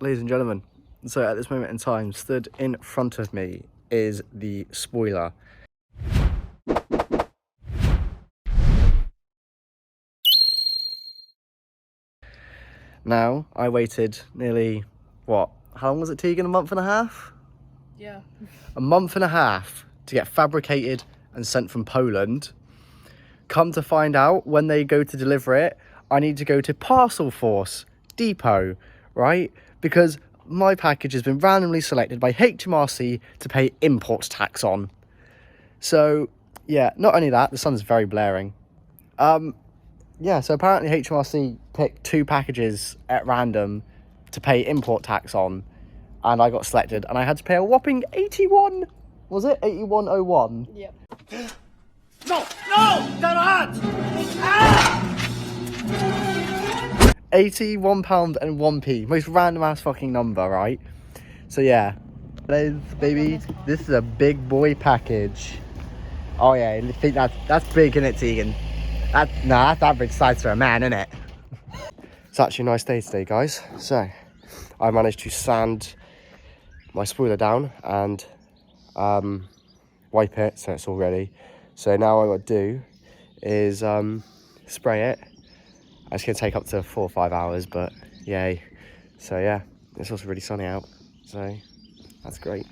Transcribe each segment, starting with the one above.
Ladies and gentlemen, so at this moment in time, stood in front of me is the spoiler. Now, I waited nearly, what, how long was it, Tegan? A month and a half? Yeah. A month and a half to get fabricated and sent from Poland. Come to find out, when they go to deliver it, I need to go to Parcel Force Depot, right? Because my package has been randomly selected by HMRC to pay import tax on. So, yeah, not only that, the sun's very blaring. Yeah, so apparently HMRC picked 2 packages at random to pay import tax on, and I got selected, and I had to pay a whopping 81, was it? 81.01. Yep. No! They're hot! Ah! £81 and 1p. Most random ass fucking number, right? So yeah, baby, this is a big boy package. Oh yeah, I think that's big, isn't it, Tegan? That's average size for a man, isn't it? It's actually a nice day today, guys. So I managed to sand my spoiler down and wipe it so it's all ready. So now what I got to do is spray it. It's going to take up to 4 or 5 hours, but yay. So yeah, it's also really sunny out, so that's great.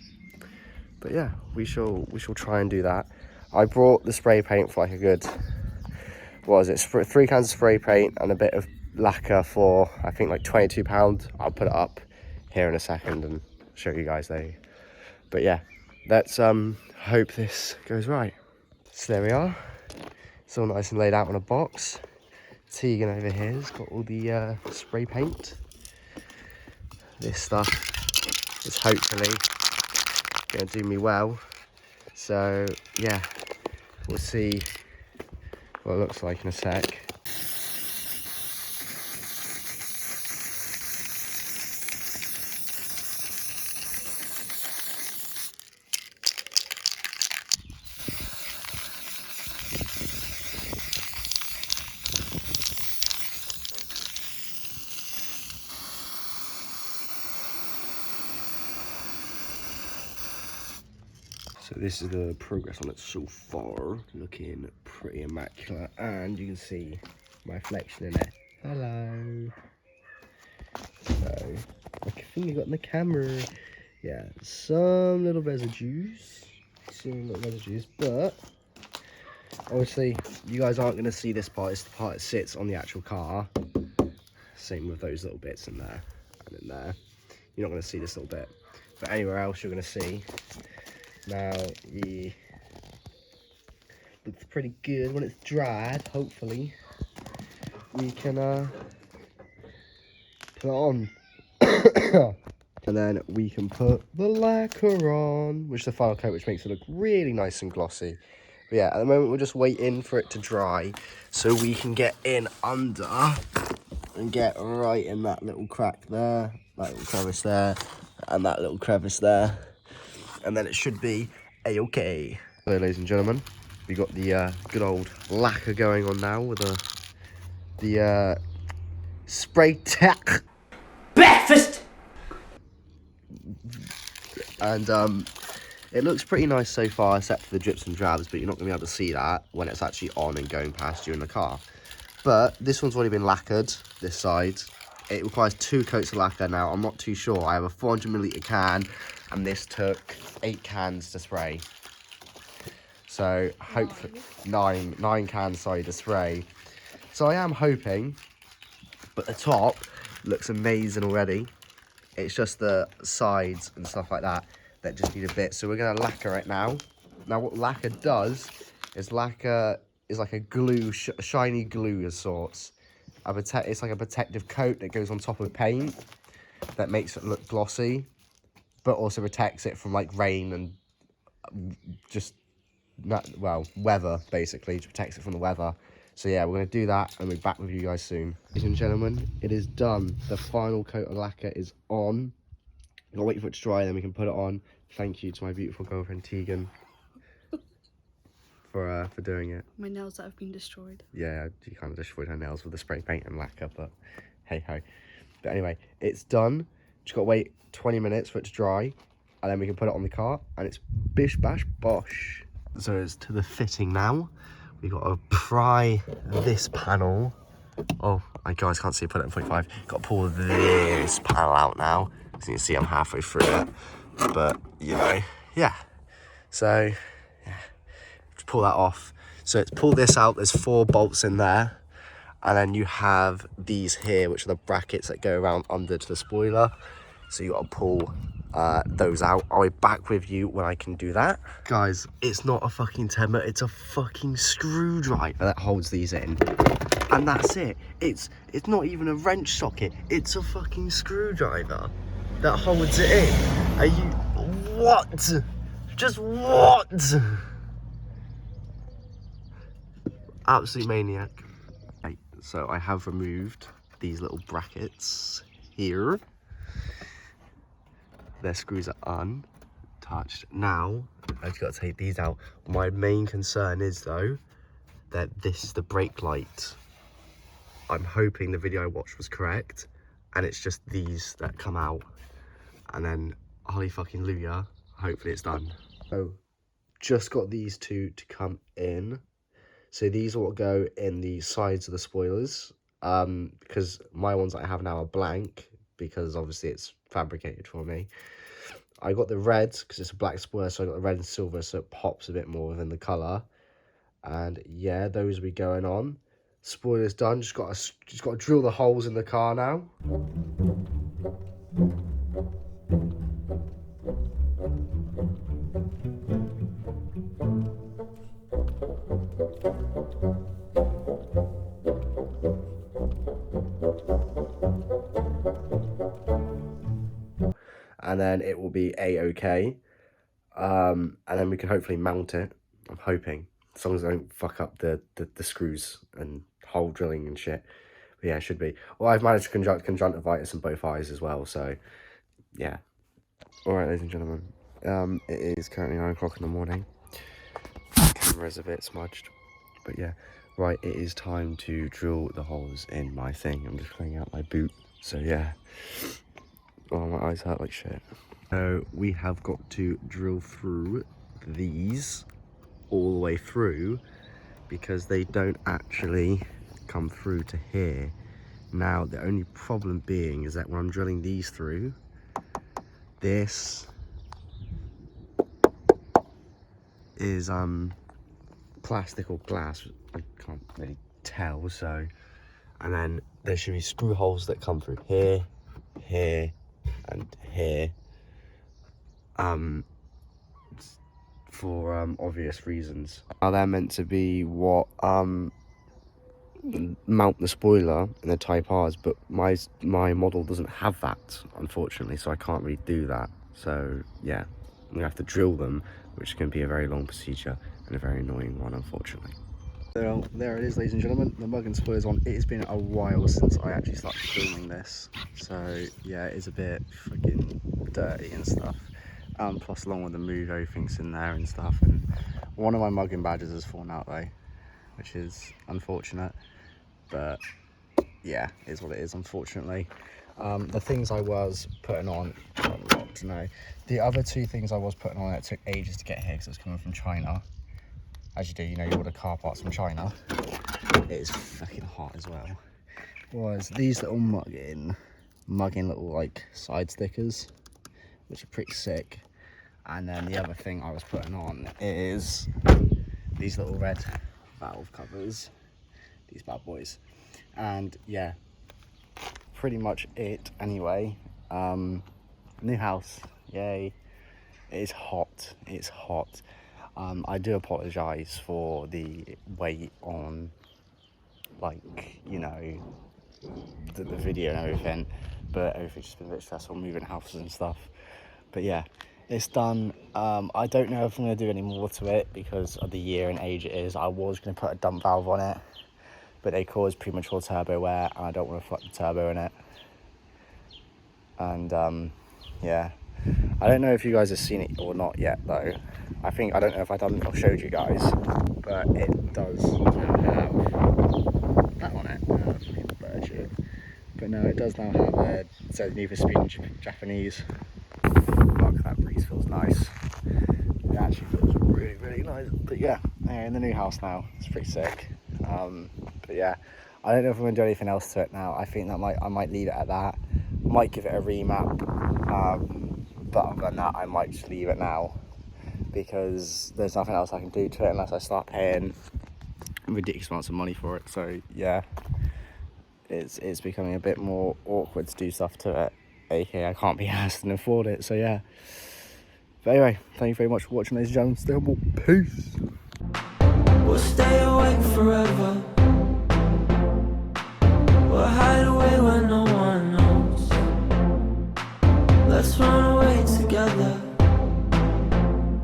But yeah, we shall try and do that. I brought the spray paint for like a good, what was it, 3 cans of spray paint and a bit of lacquer for I think like £22. I'll put it up here in a second and show you guys there. But yeah, let's hope this goes right. So there we are. It's all nice and laid out on a box. Tegan over here has got all the spray paint. This stuff is hopefully going to do me well. So yeah, we'll see what it looks like in a sec. So this is the progress on it so far, looking pretty immaculate, and you can see my reflection in it. Hello. So, like a thing you got in the camera. Yeah, some little residues, but obviously you guys aren't going to see this part. It's the part that sits on the actual car. Same with those little bits in there and in there. You're not going to see this little bit, but anywhere else you're going to see. Now, yeah, looks pretty good. When it's dried, hopefully, we can put it on. And then we can put the lacquer on, which is the final coat, which makes it look really nice and glossy. But yeah, at the moment, we're just waiting for it to dry so we can get in under and get right in that little crack there, that little crevice there, and that little crevice there. And then it should be a-okay. So, ladies and gentlemen, we got the good old lacquer going on now with the spray tech. Breakfast! And it looks pretty nice so far, except for the drips and drabs, but you're not going to be able to see that when it's actually on and going past you in the car. But this one's already been lacquered, this side. It requires 2 coats of lacquer. Now, I'm not too sure. I have a 400ml can, and this took 8 cans to spray. So, hopefully, 9 cans, sorry, to spray. So, I am hoping, but the top looks amazing already. It's just the sides and stuff like that that just need a bit. So, we're going to lacquer it now. Now, what lacquer does is lacquer is like a glue, shiny glue of sorts. It's like a protective coat that goes on top of paint that makes it look glossy, but also protects it from like rain and just weather, basically. It protects it from the weather. So yeah, we're going to do that and we'll be back with you guys soon. Ladies and gentlemen, it is done. The final coat of lacquer is on. I've got to wait for it to dry, then we can put it on. Thank you to my beautiful girlfriend Tegan for doing it. My nails that have been destroyed. Yeah, she kind of destroyed her nails with the spray paint and lacquer, but hey ho. But anyway, it's done. Just got to wait 20 minutes for it to dry, and then we can put it on the car, and it's bish bash bosh. So it's to the fitting now. We've got to pry this panel. Oh, I guys can't see, put it in 45. Got to pull this panel out now. As you can see, I'm halfway through it. But, you know, yeah. So, yeah, just pull that off. So to pull this out, there's 4 bolts in there. And then you have these here, which are the brackets that go around under to the spoiler. So you got to pull those out. I'll be back with you when I can do that. Guys, it's not a fucking temper, it's a fucking screwdriver that holds these in. And that's it. It's not even a wrench socket, it's a fucking screwdriver that holds it in. Are you, what? Just what? Absolute maniac. Right, so I have removed these little brackets here. Their screws are untouched. Now, I've got to take these out. My main concern is, though, that this is the brake light. I'm hoping the video I watched was correct, and it's just these that come out. And then, holy fucking Luya, hopefully it's done. So, just got these 2 to come in. So these will go in the sides of the spoilers, because my ones that I have now are blank, because obviously it's fabricated for me. I got the red because it's a black spoiler, so I got the red and silver, so it pops a bit more within the colour. And yeah, those will be going on. Spoiler's done. Just got to drill the holes in the car now. And then it will be a-okay. And then we can hopefully mount it. I'm hoping. As long as I don't fuck up the screws and hole drilling and shit. But yeah, it should be. Well, I've managed conjunctivitis in both eyes as well, so yeah. Alright, ladies and gentlemen. It is currently 9 o'clock in the morning. Camera's a bit smudged. But yeah. Right, it is time to drill the holes in my thing. I'm just cleaning out my boot. So yeah. Oh, my eyes hurt like shit. So we have got to drill through these all the way through, because they don't actually come through to here. Now, the only problem being is that when I'm drilling these through, this is plastic or glass. I can't really tell, so. And then there should be screw holes that come through here, here, and here, for obvious reasons. Now they're meant to be what mount the spoiler in the Type R's, but my model doesn't have that, unfortunately, so I can't really do that. So yeah, I'm gonna have to drill them, which is gonna be a very long procedure and a very annoying one, unfortunately. So there it is, ladies and gentlemen, the mug and spoiler's on. It has been a while since I actually started filming this, so yeah, it is a bit freaking dirty and stuff. Plus, along with the move, everything's in there and stuff, and one of my mugging badges has fallen out though, which is unfortunate, but yeah, it is what it is, unfortunately. The things I was putting on, the other 2 things I was putting on, it took ages to get here because it was coming from China. As you do, you know, you order car parts from China. It is fucking hot as well. Was these little mugging little like side stickers, which are pretty sick. And then the other thing I was putting on is these little red valve covers, these bad boys. And yeah, pretty much it anyway. New house, yay. It is hot, it's hot. I do apologise for the weight on, like, you know, the video and everything, but everything's just been a bit stressful, moving houses and stuff. But yeah, it's done. I don't know if I'm going to do any more to it because of the year and age it is. I was going to put a dump valve on it, but they caused premature turbo wear, and I don't want to fuck the turbo in it. And yeah, I don't know if you guys have seen it or not yet though. I don't know if I've showed you guys, but it does now have that on it. Fucking bird shit. But no, it does now have a, so it neither speak Japanese. Fuck, that breeze feels nice. It actually feels really, really nice. But yeah, in the new house now, it's pretty sick. But yeah, I don't know if I'm gonna do anything else to it now. I think that I might leave it at that. Might give it a remap. But other than that, I might just leave it now because there's nothing else I can do to it unless I start paying ridiculous amounts of money for it. So yeah, it's becoming a bit more awkward to do stuff to it, aka I can't be asked and afford it. So yeah, but anyway, thank you very much for watching, ladies and gentlemen. Stay humble. Peace. We'll stay awake forever.